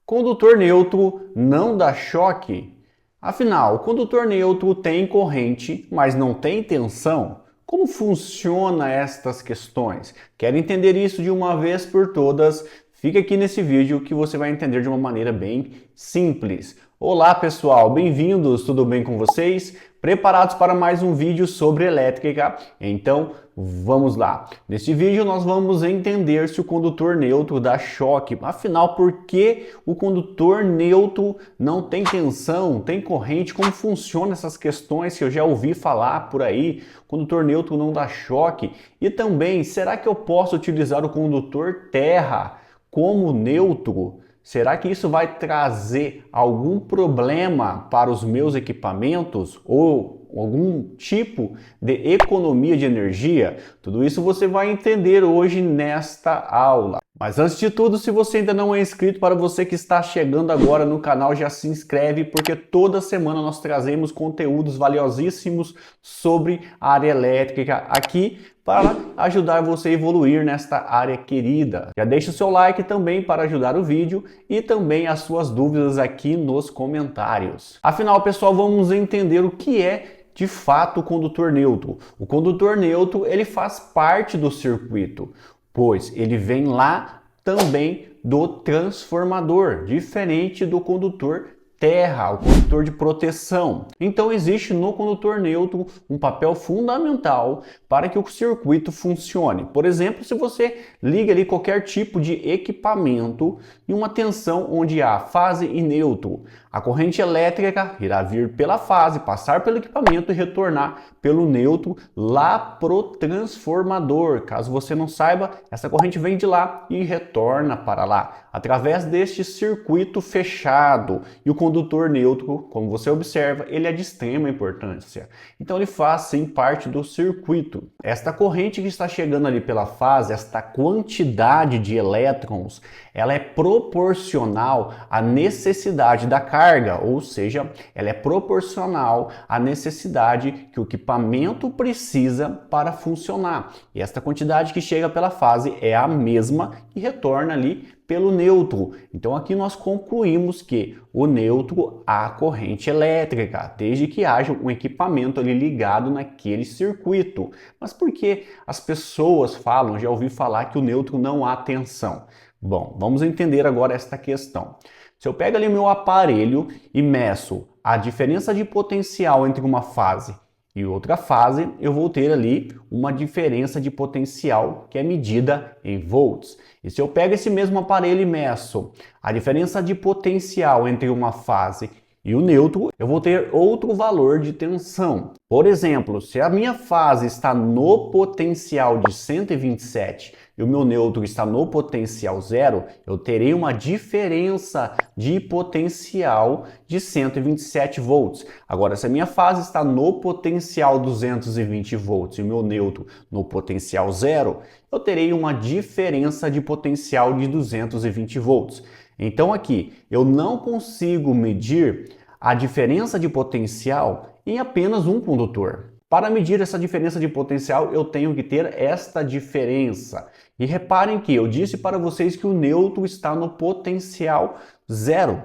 Condutor neutro não dá choque? Afinal, o condutor neutro tem corrente, mas não tem tensão? Como funciona estas questões? Quer entender isso de uma vez por todas? Fica aqui nesse vídeo que você vai entender de uma maneira bem simples. Olá pessoal, bem-vindos, tudo bem com vocês? Preparados para mais um vídeo sobre elétrica? Então vamos lá! Neste vídeo nós vamos entender se o condutor neutro dá choque. Afinal, por que o condutor neutro não tem tensão, tem corrente? Como funcionam essas questões que eu já ouvi falar por aí? O condutor neutro não dá choque. E também, será que eu posso utilizar o condutor terra como neutro? Será que isso vai trazer algum problema para os meus equipamentos ou algum tipo de economia de energia? Tudo isso você vai entender hoje nesta aula. Mas antes de tudo, se você ainda não é inscrito, para você que está chegando agora no canal, já se inscreve, porque toda semana nós trazemos conteúdos valiosíssimos sobre a área elétrica aqui para ajudar você a evoluir nesta área querida. Já deixa o seu like também para ajudar o vídeo e também as suas dúvidas aqui nos comentários. Afinal, pessoal, vamos entender o que é de fato o condutor neutro. O condutor neutro, ele faz parte do circuito, pois ele vem lá também do transformador, diferente do condutor terra, o condutor de proteção. Então existe no condutor neutro um papel fundamental para que o circuito funcione. Por exemplo, se você liga ali qualquer tipo de equipamento em uma tensão onde há fase e neutro, a corrente elétrica irá vir pela fase, passar pelo equipamento e retornar pelo neutro lá pro transformador. Caso você não saiba, essa corrente vem de lá e retorna para lá, através deste circuito fechado. E o condutor neutro, como você observa, ele é de extrema importância. Então ele faz sim parte do circuito. Esta corrente que está chegando ali pela fase, esta quantidade de elétrons, ela é proporcional à necessidade da carga, ou seja, ela é proporcional à necessidade que o equipamento precisa para funcionar. E esta quantidade que chega pela fase é a mesma que retorna ali pelo neutro. Então aqui nós concluímos que o neutro há corrente elétrica, desde que haja um equipamento ali ligado naquele circuito. Mas por que as pessoas falam, já ouvi falar que o neutro não há tensão? Bom, vamos entender agora esta questão. Se eu pego ali o meu aparelho e meço a diferença de potencial entre uma fase e outra fase, eu vou ter ali uma diferença de potencial que é medida em volts. E se eu pego esse mesmo aparelho e meço a diferença de potencial entre uma fase e o neutro, eu vou ter outro valor de tensão. Por exemplo, se a minha fase está no potencial de 127 e o meu neutro está no potencial 0, eu terei uma diferença de potencial de 127 volts. Agora, se a minha fase está no potencial 220 volts e o meu neutro no potencial 0, eu terei uma diferença de potencial de 220 volts. Então aqui, eu não consigo medir a diferença de potencial em apenas um condutor. Para medir essa diferença de potencial, eu tenho que ter esta diferença. E reparem que eu disse para vocês que o neutro está no potencial 0.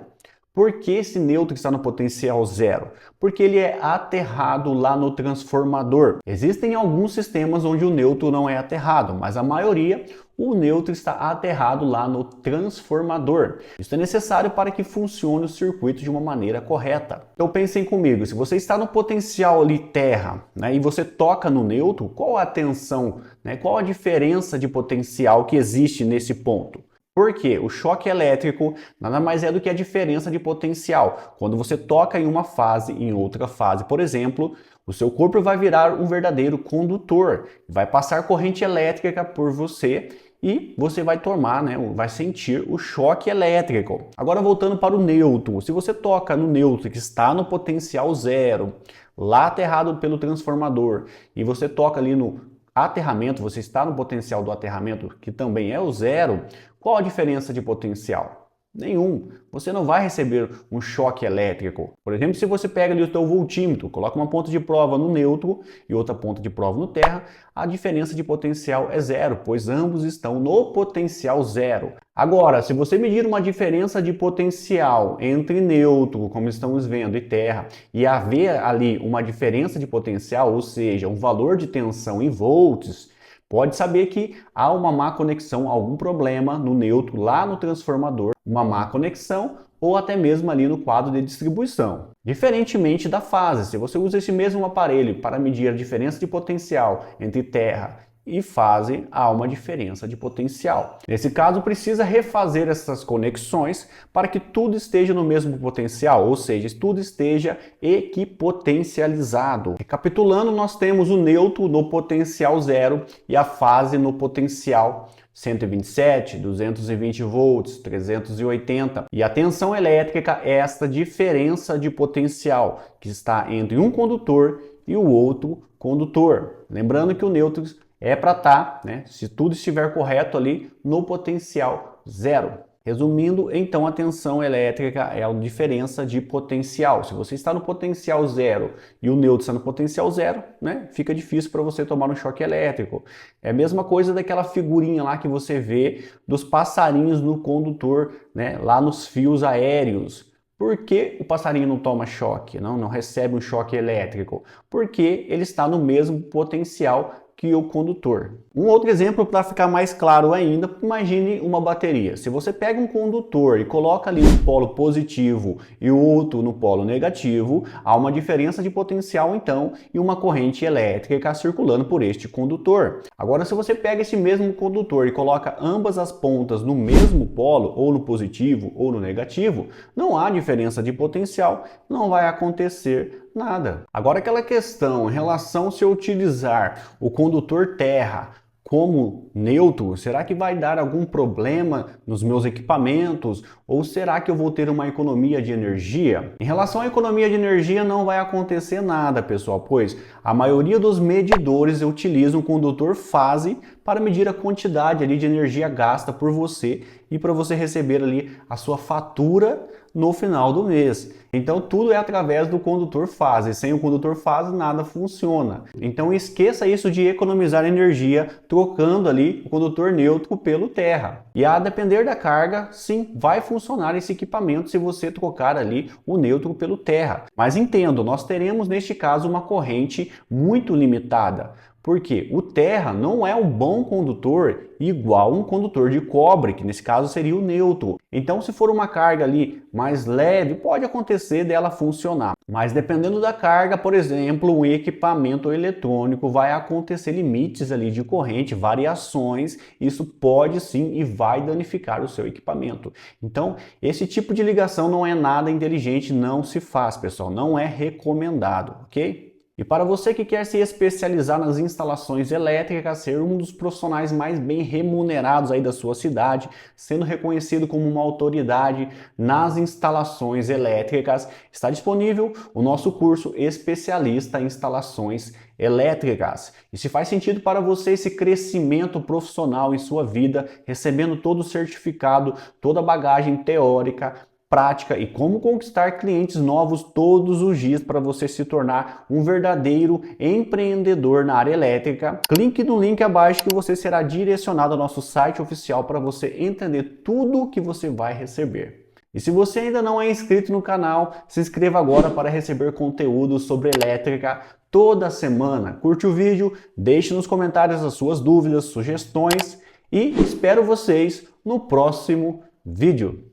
Por que esse neutro está no potencial 0? Porque ele é aterrado lá no transformador. Existem alguns sistemas onde o neutro não é aterrado, mas a maioria, o neutro está aterrado lá no transformador. Isso é necessário para que funcione o circuito de uma maneira correta. Então pensem comigo, se você está no potencial ali terra, né, e você toca no neutro, qual a tensão, né, qual a diferença de potencial que existe nesse ponto? Porque o choque elétrico nada mais é do que a diferença de potencial. Quando você toca em uma fase e em outra fase, por exemplo, o seu corpo vai virar um verdadeiro condutor, vai passar corrente elétrica por você e você vai tomar, né, vai sentir o choque elétrico. Agora voltando para o neutro, se você toca no neutro que está no potencial 0, lá aterrado pelo transformador, e você toca ali no aterramento, você está no potencial do aterramento que também é o 0, qual a diferença de potencial? Nenhum. Você não vai receber um choque elétrico. Por exemplo, se você pega ali o teu voltímetro, coloca uma ponta de prova no neutro e outra ponta de prova no terra, a diferença de potencial é zero, pois ambos estão no potencial zero. Agora, se você medir uma diferença de potencial entre neutro, como estamos vendo, e terra, e haver ali uma diferença de potencial, ou seja, um valor de tensão em volts, pode saber que há uma má conexão, algum problema no neutro, lá no transformador, uma má conexão ou até mesmo ali no quadro de distribuição. Diferentemente da fase, se você usa esse mesmo aparelho para medir a diferença de potencial entre terra e fase, há uma diferença de potencial. Nesse caso, precisa refazer essas conexões para que tudo esteja no mesmo potencial, ou seja, tudo esteja equipotencializado. Recapitulando, nós temos o neutro no potencial zero e a fase no potencial 127, 220 volts, 380. E a tensão elétrica é esta diferença de potencial que está entre um condutor e o outro condutor. Lembrando que o neutro é para estar, se tudo estiver correto ali, no potencial zero. Resumindo, então a tensão elétrica é a diferença de potencial. Se você está no potencial zero e o neutro está no potencial zero, fica difícil para você tomar um choque elétrico. É a mesma coisa daquela figurinha lá que você vê dos passarinhos no condutor, lá nos fios aéreos. Por que o passarinho não toma choque, não recebe um choque elétrico? Porque ele está no mesmo potencial que o condutor. Um outro exemplo para ficar mais claro ainda, imagine uma bateria. Se você pega um condutor e coloca ali no polo positivo e o outro no polo negativo, há uma diferença de potencial então e uma corrente elétrica circulando por este condutor. Agora, se você pega esse mesmo condutor e coloca ambas as pontas no mesmo polo, ou no positivo ou no negativo, não há diferença de potencial, não vai acontecer nada. Agora, aquela questão em relação se eu utilizar o condutor terra como neutro, será que vai dar algum problema nos meus equipamentos? Ou será que eu vou ter uma economia de energia? Em relação à economia de energia, não vai acontecer nada, pessoal, pois a maioria dos medidores utilizam o condutor fase para medir a quantidade ali de energia gasta por você e para você receber ali a sua fatura no final do mês. Então tudo é através do condutor fase. Sem o condutor fase nada funciona. Então esqueça isso de economizar energia trocando ali o condutor neutro pelo terra. E a depender da carga, sim, vai funcionar esse equipamento se você trocar ali o neutro pelo terra. Mas entendo, nós teremos neste caso uma corrente muito limitada. Porque o terra não é um bom condutor igual um condutor de cobre, que nesse caso seria o neutro. Então, se for uma carga ali mais leve, pode acontecer dela funcionar. Mas dependendo da carga, por exemplo, um equipamento eletrônico, vai acontecer limites ali de corrente, variações, isso pode sim e vai danificar o seu equipamento. Então, esse tipo de ligação não é nada inteligente, não se faz, pessoal, não é recomendado, ok? E para você que quer se especializar nas instalações elétricas, ser um dos profissionais mais bem remunerados aí da sua cidade, sendo reconhecido como uma autoridade nas instalações elétricas, está disponível o nosso curso Especialista em Instalações Elétricas. E se faz sentido para você esse crescimento profissional em sua vida, recebendo todo o certificado, toda a bagagem teórica, prática e como conquistar clientes novos todos os dias para você se tornar um verdadeiro empreendedor na área elétrica, clique no link abaixo que você será direcionado ao nosso site oficial para você entender tudo o que você vai receber. E se você ainda não é inscrito no canal, se inscreva agora para receber conteúdo sobre elétrica toda semana. Curte o vídeo, deixe nos comentários as suas dúvidas, sugestões e espero vocês no próximo vídeo.